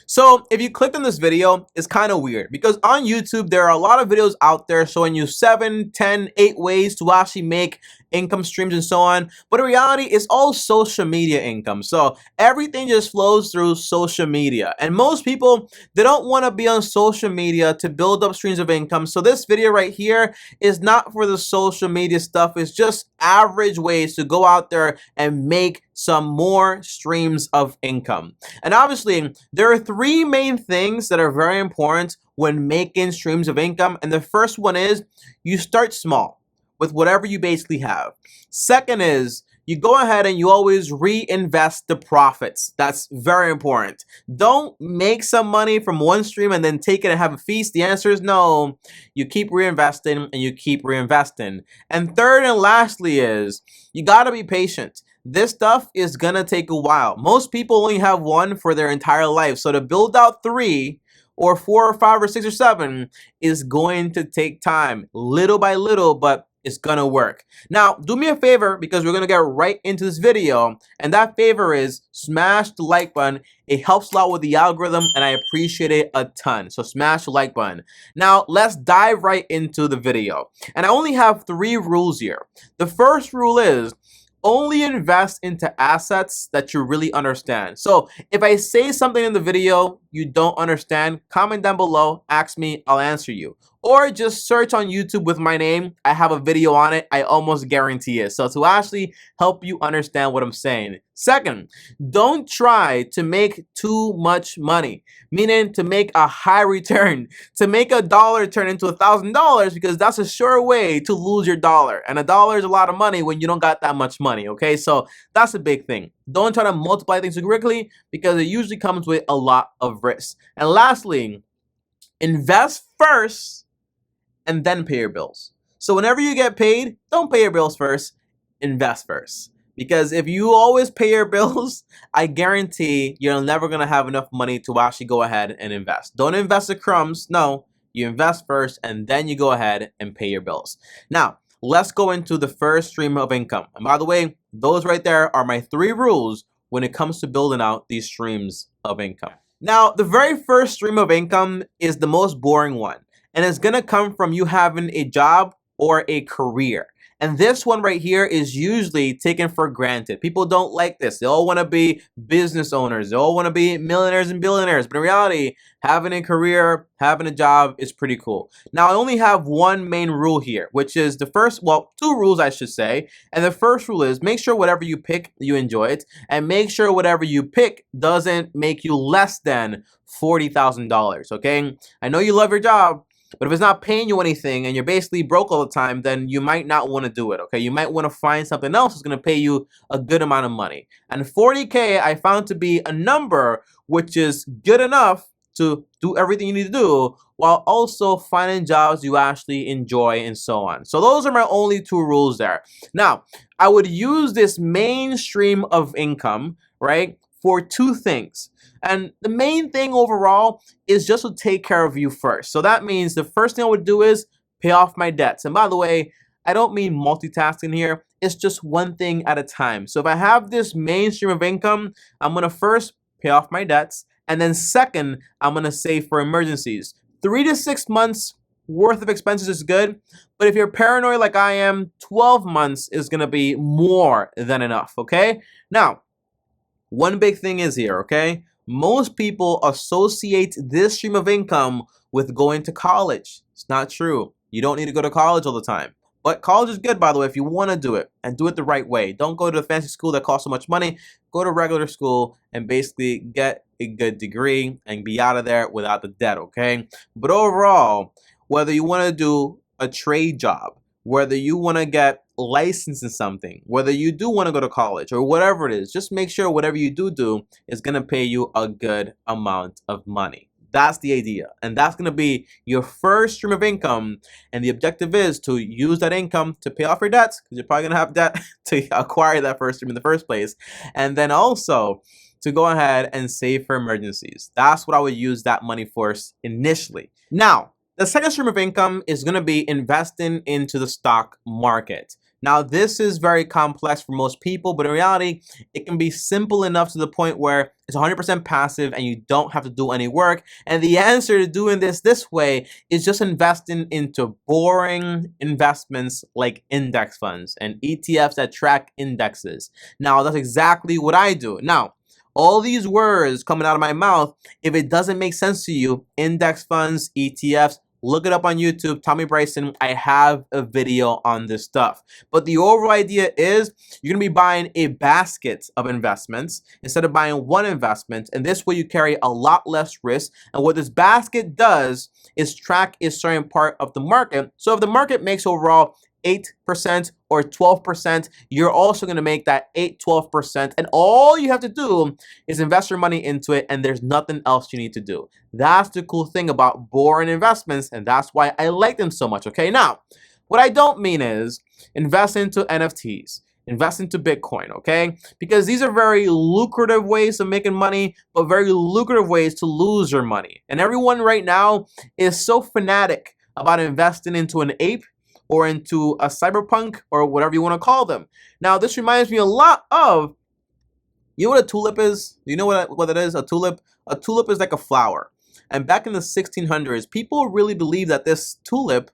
So if you clicked on this video, it's kind of weird because on YouTube, there are a lot of videos out there showing you 7, 10, 8 ways to actually make income streams and so on. But in reality, it's all social media income. So everything just flows through social media. And most people, they don't want to be on social media to build up streams of income. So this video right here is not for the social media stuff. It's just average ways to go out there and make some more streams of income. And obviously, there are 3 main things that are very important when making streams of income. And the first one is you start small with whatever you basically have. Second is you go ahead and you always reinvest the profits. That's very important. Don't make some money from one stream and then take it and have a feast. The answer is no. You keep reinvesting and you keep reinvesting. And third and lastly is you gotta be patient. This stuff is gonna take a while. Most people only have one for their entire life. So to build out 3 or 4 or 5 or 6 or 7 is going to take time, little by little, but it's gonna work. Now, do me a favor because we're gonna get right into this video. And that favor is smash the like button. It helps a lot with the algorithm and I appreciate it a ton. So smash the like button. Now, let's dive right into the video. And I only have 3 rules here. The first rule is only invest into assets that you really understand. So if I say something in the video you don't understand, comment down below, ask me, I'll answer you. Or just search on YouTube with my name. I have a video on it. I almost guarantee it. So to actually help you understand what I'm saying. Second, don't try to make too much money, meaning to make a high return, to make $1 turn into $1,000 because that's a sure way to lose your dollar. And $1 is a lot of money when you don't got that much money, okay? So that's a big thing. Don't try to multiply things too quickly because it usually comes with a lot of risk. And lastly, invest first and then pay your bills. So whenever you get paid, don't pay your bills first, invest first. Because if you always pay your bills, I guarantee you're never gonna have enough money to actually go ahead and invest. Don't invest the crumbs, no. You invest first and then you go ahead and pay your bills. Now, let's go into the first stream of income. And by the way, those right there are my 3 rules when it comes to building out these streams of income. Now, the very first stream of income is the most boring one. And it's gonna come from you having a job or a career. And this one right here is usually taken for granted. People don't like this. They all want to be business owners. They all want to be millionaires and billionaires. But in reality, having a career, having a job is pretty cool. Now, I only have one main rule here, which is the first, well, 2 rules I should say. And the first rule is make sure whatever you pick, you enjoy it. And make sure whatever you pick doesn't make you less than $40,000, okay? I know you love your job, but if it's not paying you anything and you're basically broke all the time, then you might not want to do it, okay? You might want to find something else that's going to pay you a good amount of money. And 40K I found to be a number which is good enough to do everything you need to do while also finding jobs you actually enjoy and so on. So those are my only 2 rules there. Now, I would use this mainstream of income, right, for 2 things. And the main thing overall is just to take care of you first. So that means the first thing I would do is pay off my debts. And by the way, I don't mean multitasking here. It's just one thing at a time. So if I have this main stream of income, I'm going to first pay off my debts. And then second, I'm going to save for emergencies. 3 to 6 months worth of expenses is good. But if you're paranoid like I am, 12 months is going to be more than enough, okay? Now, one big thing is here, okay? Most people associate this stream of income with going to college. It's not true. You don't need to go to college all the time. But college is good, by the way, if you want to do it and do it the right way. Don't go to a fancy school that costs so much money. Go to regular school and basically get a good degree and be out of there without the debt, okay? But overall, whether you want to do a trade job, whether you want to get licensed in something, whether you do want to go to college or whatever it is, just make sure whatever you do is going to pay you a good amount of money. That's the idea. And that's going to be your first stream of income. And the objective is to use that income to pay off your debts, because you're probably going to have debt to acquire that first stream in the first place. And then also to go ahead and save for emergencies. That's what I would use that money for initially. Now, the second stream of income is going to be investing into the stock market. Now, this is very complex for most people, but in reality, it can be simple enough to the point where it's 100% passive and you don't have to do any work. And the answer to doing this way is just investing into boring investments like index funds and ETFs that track indexes. Now, that's exactly what I do. Now, all these words coming out of my mouth, if it doesn't make sense to you, index funds, ETFs, look it up on YouTube, TommyBryson. I have a video on this stuff. But the overall idea is you're going to be buying a basket of investments instead of buying one investment. And this way you carry a lot less risk. And what this basket does is track a certain part of the market. So if the market makes overall 8% or 12%, you're also going to make that 8-12%. And all you have to do is invest your money into it, and there's nothing else you need to do. That's the cool thing about boring investments, and that's why I like them so much. Okay, now, what I don't mean is invest into NFTs. Invest into Bitcoin, okay? Because these are very lucrative ways of making money, but very lucrative ways to lose your money. And everyone right now is so fanatic about investing into an ape or into a cyberpunk or whatever you want to call them. Now, this reminds me a lot of, you know what a tulip is? You know what it is? A tulip? A tulip is like a flower. And back in the 1600s, people really believed that this tulip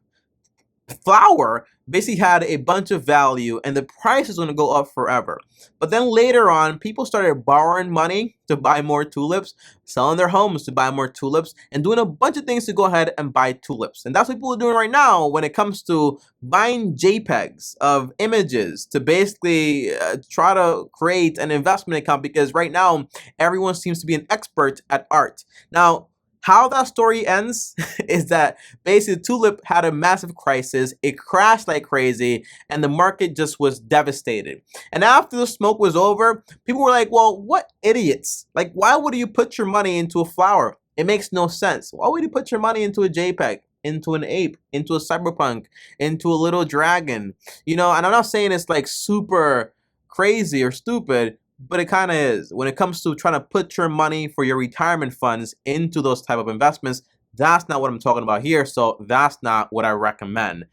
flower basically had a bunch of value and the price is going to go up forever. But then later on, people started borrowing money to buy more tulips, selling their homes to buy more tulips, and doing a bunch of things to go ahead and buy tulips. And that's what people are doing right now when it comes to buying JPEGs of images to basically try to create an investment account, because right now everyone seems to be an expert at art. Now, how that story ends is that basically Tulip had a massive crisis, it crashed like crazy, and the market just was devastated. And after the smoke was over, people were like, well, what idiots? Like, why would you put your money into a flower? It makes no sense. Why would you put your money into a JPEG, into an ape, into a cyberpunk, into a little dragon? You know, and I'm not saying it's like super crazy or stupid, but it kind of is. When it comes to trying to put your money for your retirement funds into those type of investments, that's not what I'm talking about here. So that's not what I recommend.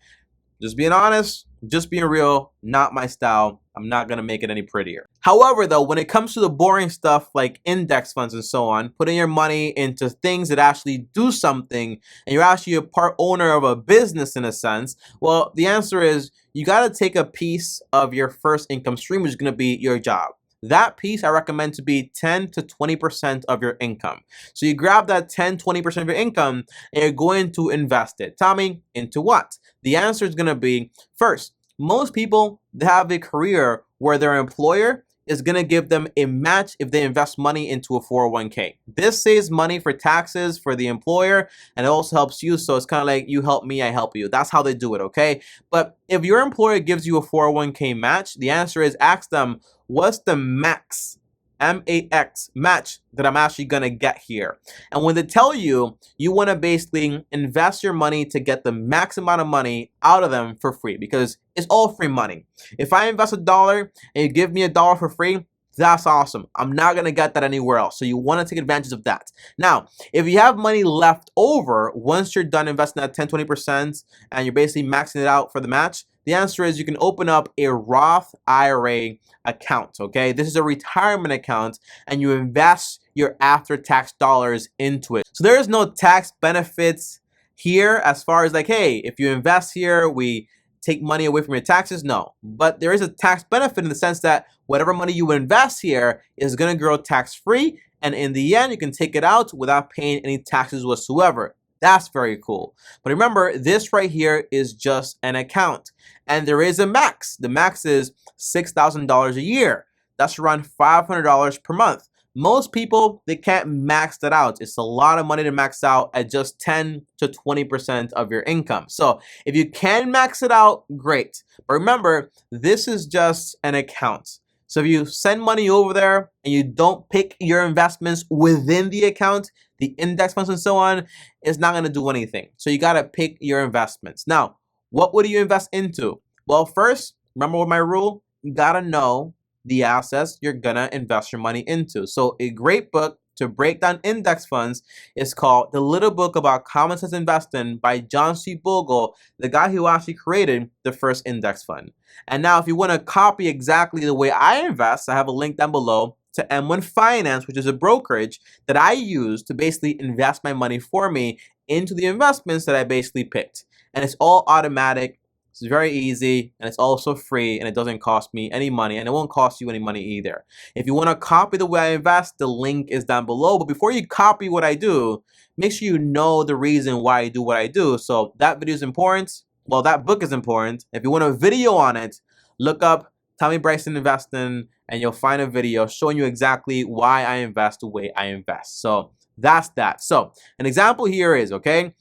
Just being honest, just being real, not my style. I'm not going to make it any prettier. However, though, when it comes to the boring stuff like index funds and so on, putting your money into things that actually do something, and you're actually a part owner of a business in a sense, well, the answer is you got to take a piece of your first income stream, which is going to be your job. That piece I recommend to be 10 to 20% of your income. So you grab that 10-20% of your income and you're going to invest it. Tommy, into what? The answer is going to be, first, most people have a career where their employer is going to give them a match if they invest money into a 401k. This saves money for taxes for the employer, and it also helps you. So it's kind of like you help me, I help you. That's how they do it, okay? But if your employer gives you a 401k match, the answer is ask them, what's the max, M-A-X, match that I'm actually going to get here? And when they tell you, you want to basically invest your money to get the max amount of money out of them for free, because it's all free money. If I invest $1 and you give me $1 for free, that's awesome. I'm not going to get that anywhere else. So you want to take advantage of that. Now, if you have money left over, once you're done investing at 10-20% and you're basically maxing it out for the match, the answer is you can open up a Roth IRA account, okay? This is a retirement account, and you invest your after-tax dollars into it. So there is no tax benefits here as far as like, hey, if you invest here, we take money away from your taxes. No, but there is a tax benefit in the sense that whatever money you invest here is going to grow tax-free, and in the end, you can take it out without paying any taxes whatsoever. That's very cool. But remember, this right here is just an account. And there is a max. The max is $6,000 a year. That's around $500 per month. Most people, they can't max that out. It's a lot of money to max out at just 10 to 20% of your income. So if you can max it out, great. But remember, this is just an account. So if you send money over there and you don't pick your investments within the account, the index funds and so on, it's not going to do anything. So you got to pick your investments. Now, what would you invest into? Well, first, remember what my rule? You got to know the assets you're going to invest your money into. So a great book to break down index funds is called The Little Book About Common Sense Investing by John C. Bogle, the guy who actually created the first index fund. And now if you want to copy exactly the way I invest, I have a link down below to M1 Finance, which is a brokerage that I use to basically invest my money for me into the investments that I basically picked. And it's all automatic. It's very easy, and it's also free, and it doesn't cost me any money, and it won't cost you any money either. If you want to copy the way I invest, the link is down below. But before you copy what I do, make sure you know the reason why I do what I do. So that video is important. Well, that book is important. If you want a video on it, look up TommyBryson Investing, and you'll find a video showing you exactly why I invest the way I invest. So that's that. So an example here is, okay,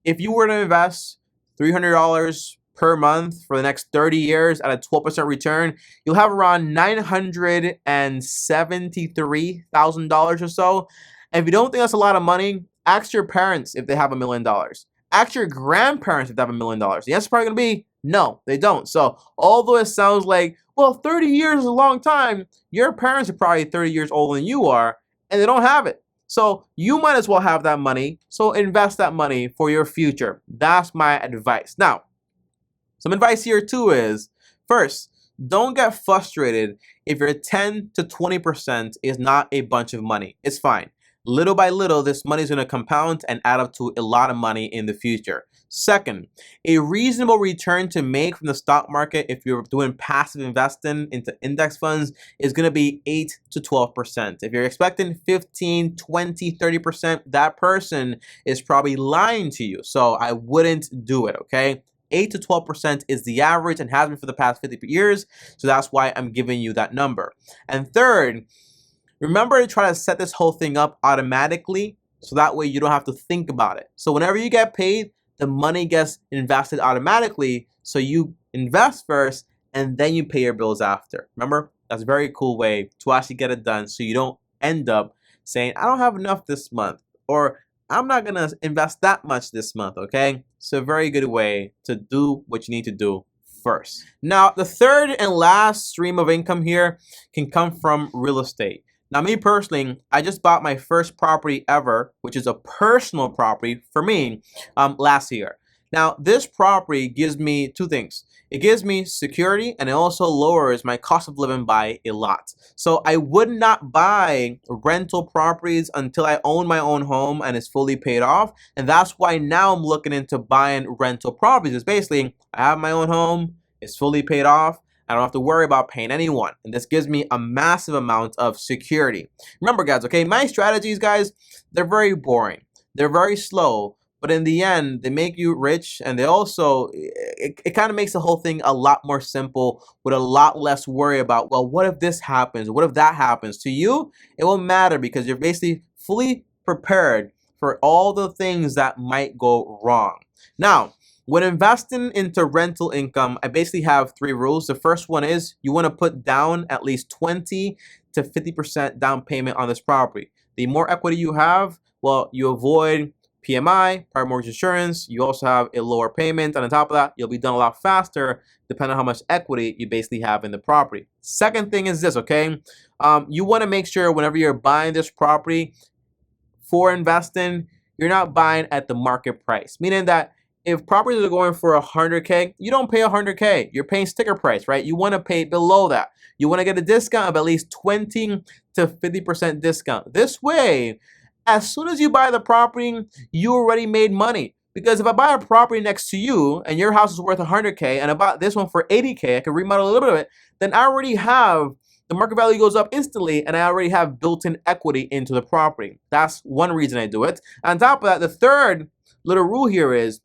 if you were to invest $300 per month for the next 30 years at a 12% return, you'll have around $973,000 or so. And if you don't think that's a lot of money, ask your parents if they have $1 million. Ask your grandparents if they have $1 million. The answer is probably going to be no, they don't. So although it sounds like, well, 30 years is a long time, your parents are probably 30 years older than you are, and they don't have it. So you might as well have that money. So invest that money for your future. That's my advice. Now, some advice here too is, first, don't get frustrated if your 10 to 20% is not a bunch of money. It's fine. Little by little, this money is going to compound and add up to a lot of money in the future. Second, a reasonable return to make from the stock market if you're doing passive investing into index funds is going to be 8 to 12%. If you're expecting 15, 20, 30%, that person is probably lying to you. So I wouldn't do it, okay? 8 to 12% is the average and has been for the past 50 years. So that's why I'm giving you that number. And third, remember to try to set this whole thing up automatically so that way you don't have to think about it. So whenever you get paid, the money gets invested automatically. So you invest first and then you pay your bills after. Remember, that's a very cool way to actually get it done so you don't end up saying, I don't have enough this month, or I'm not going to invest that much this month, okay? So a very good way to do what you need to do first. Now, the third and last stream of income here can come from real estate. Now, me personally, I just bought my first property ever, which is a personal property for me, last year. Now, this property gives me two things. It gives me security, and it also lowers my cost of living by a lot. So I would not buy rental properties until I own my own home and it's fully paid off. And that's why now I'm looking into buying rental properties. It's basically, I have my own home, it's fully paid off, I don't have to worry about paying anyone. And this gives me a massive amount of security. Remember, guys, okay, my strategies, guys, they're very boring. They're very slow. But in the end, they make you rich, and they also, it kind of makes the whole thing a lot more simple with a lot less worry about, well, what if this happens? What if that happens? To you, it won't matter because you're basically fully prepared for all the things that might go wrong. Now, when investing into rental income, I basically have 3 rules. The first one is you want to put down at least 20 to 50% down payment on this property. The more equity you have, well, you avoid PMI, prior mortgage insurance. You also have a lower payment. And on top of that, you'll be done a lot faster depending on how much equity you basically have in the property. Second thing is this, okay? You want to make sure whenever you're buying this property for investing, you're not buying at the market price. Meaning that if properties are going for 100K, you don't pay 100K. You're paying sticker price, right? You want to pay below that. You want to get a discount of at least 20 to 50% discount. This way, as soon as you buy the property, you already made money. Because if I buy a property next to you and your house is worth 100K and I bought this one for 80K, I can remodel a little bit of it, then I already have, the market value goes up instantly and I already have built-in equity into the property. That's one reason I do it. On top of that, the third little rule here is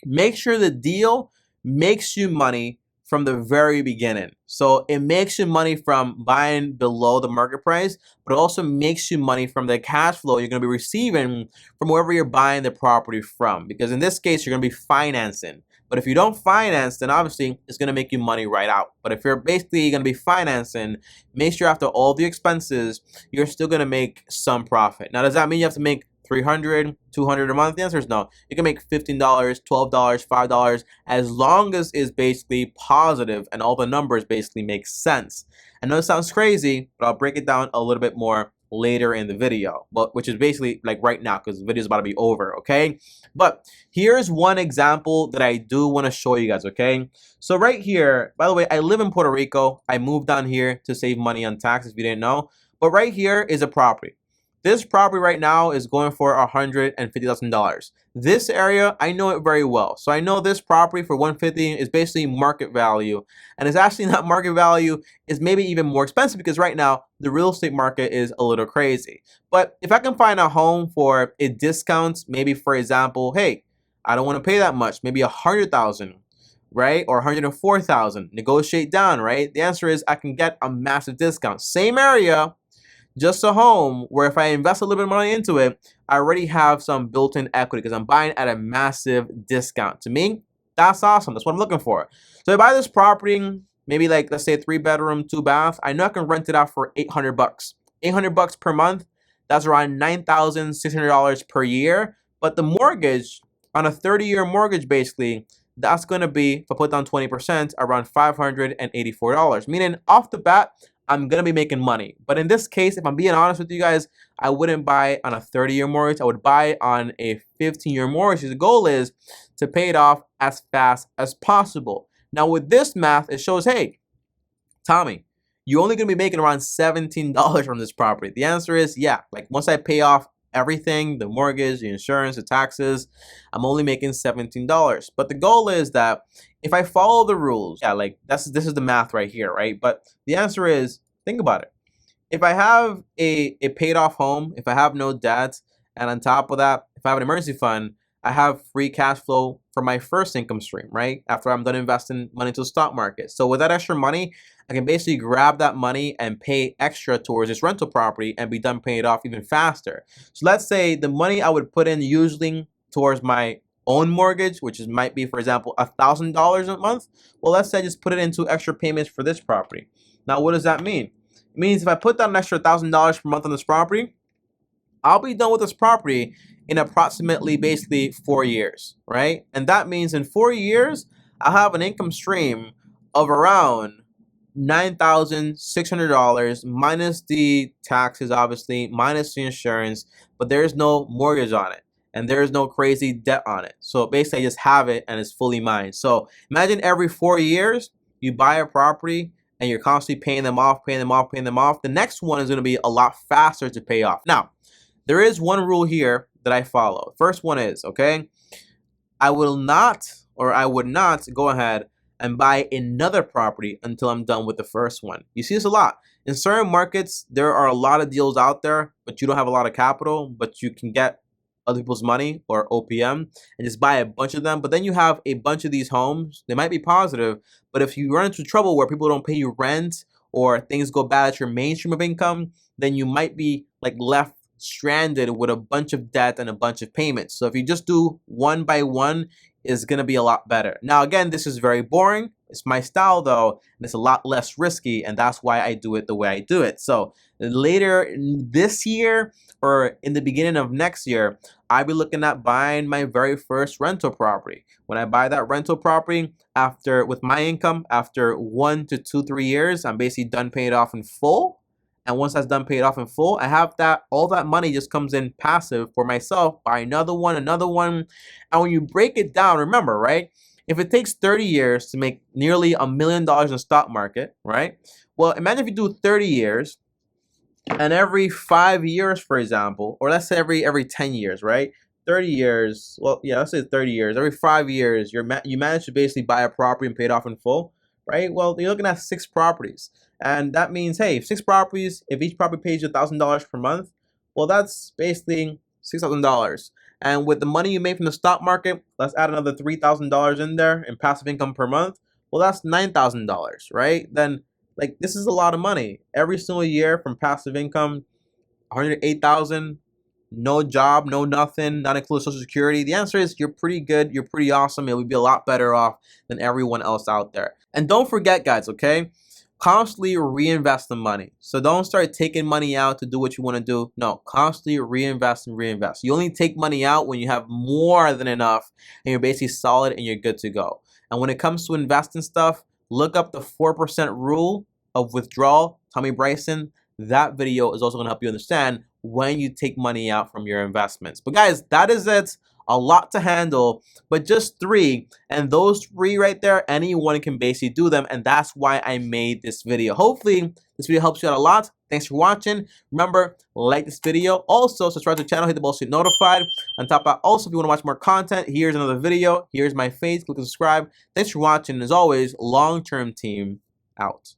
make sure the deal makes you money from the very beginning. So it makes you money from buying below the market price, but it also makes you money from the cash flow you're going to be receiving from wherever you're buying the property from. Because in this case, you're going to be financing. But if you don't finance, then obviously it's going to make you money right out. But if you're basically going to be financing, make sure after all the expenses, you're still going to make some profit. Now, does that mean you have to make $300, $200 a month? The answer is no. You can make $15, $12, $5, as long as it's basically positive and all the numbers basically make sense. I know it sounds crazy, but I'll break it down a little bit more later in the video, but which is basically like right now because the video is about to be over, okay? But here's one example that I do want to show you guys, okay? So right here, by the way, I live in Puerto Rico. I moved down here to save money on taxes if you didn't know. But right here is a property. This property right now is going for $150,000. This area, I know it very well. So I know this property for $150 is basically market value. And it's actually not market value, it's maybe even more expensive because right now the real estate market is a little crazy. But if I can find a home for a discount, maybe for example, hey, I don't want to pay that much, maybe $100,000, right? Or $104,000, negotiate down, right? The answer is I can get a massive discount. Same area, just a home where if I invest a little bit of money into it, I already have some built-in equity because I'm buying at a massive discount. To me, that's awesome. That's what I'm looking for. So I buy this property, maybe like, let's say 3-bedroom, 2-bath. I know I can rent it out for $800. $800 per month. That's around $9,600 per year. But the mortgage on a 30-year mortgage, basically, that's going to be, if I put down 20%, around $584. Meaning off the bat, I'm going to be making money. But in this case, if I'm being honest with you guys, I wouldn't buy on a 30-year mortgage. I would buy on a 15-year mortgage. The goal is to pay it off as fast as possible. Now, with this math, it shows, hey, Tommy, you're only going to be making around $17 from this property. The answer is, yeah, like once I pay off everything, the mortgage, the insurance, the taxes, I'm only making $17. But the goal is that if I follow the rules, yeah, like this is the math right here, right? But the answer is, think about it. If I have a paid off home, if I have no debt, and on top of that, if I have an emergency fund, I have free cash flow for my first income stream, right? After I'm done investing money into the stock market. So with that extra money, I can basically grab that money and pay extra towards this rental property and be done paying it off even faster. So let's say the money I would put in usually towards my own mortgage, which is might be, for example, $1,000 a month. Well, let's say I just put it into extra payments for this property. Now, what does that mean? It means if I put down an extra $1,000 per month on this property, I'll be done with this property in approximately basically 4 years, right? And that means in 4 years, I'll have an income stream of around $9,600 minus the taxes, obviously, minus the insurance, but there's no mortgage on it and there's no crazy debt on it. So basically, I just have it and it's fully mine. So imagine every 4 years, you buy a property and you're constantly paying them off, paying them off, paying them off. The next one is going to be a lot faster to pay off. Now, there is one rule here that I follow. First one is, okay, I would not go ahead and buy another property until I'm done with the first one. You see this a lot. In certain markets, there are a lot of deals out there, but you don't have a lot of capital, but you can get other people's money or OPM and just buy a bunch of them. But then you have a bunch of these homes. They might be positive, but if you run into trouble where people don't pay you rent or things go bad at your mainstream of income, then you might be like left stranded with a bunch of debt and a bunch of payments. So if you just do one by one, is going to be a lot better. Now, again, this is very boring. It's my style though, and it's a lot less risky, and that's why I do it the way I do it. So later this year or in the beginning of next year, I'll be looking at buying my very first rental property. When I buy that rental property, with my income, after 1 to 2, 3 years, I'm basically done paying it off in full. And once that's done paid off in full, I have all that money just comes in passive for myself, buy another one. And when you break it down, remember, right? If it takes 30 years to make nearly $1 million in the stock market, right? Well, imagine if you do 30 years and every 5 years, for example, or let's say every 10 years, right? 30 years, well, yeah, let's say 30 years. Every 5 years, you manage to basically buy a property and pay it off in full, right? Well, you're looking at 6 properties. And that means, hey, 6 properties, if each property pays you $1,000 per month, well, that's basically $6,000. And with the money you made from the stock market, let's add another $3,000 in there in passive income per month. Well, that's $9,000, right? Then, like, this is a lot of money. Every single year from passive income, $108,000, no job, no nothing, not including Social Security. The answer is you're pretty good, you're pretty awesome. It would be a lot better off than everyone else out there. And don't forget, guys, okay? Constantly reinvest the money. So don't start taking money out to do what you want to do. No, constantly reinvest and reinvest. You only take money out when you have more than enough and you're basically solid and you're good to go. And when it comes to investing stuff, look up the 4% rule of withdrawal, Tommy Bryson. that video is also going to help you understand when you take money out from your investments. But guys, that is it. A lot to handle, but just 3, and those 3 right there, anyone can basically do them, and that's why I made this video. Hopefully this video helps you out a lot. Thanks for watching. Remember, like this video. Also, subscribe to the channel, hit the bell so you're notified. On top of that, also, if you want to watch more content, here's another video. Here's my face. Click subscribe. Thanks for watching. As always, long-term team out.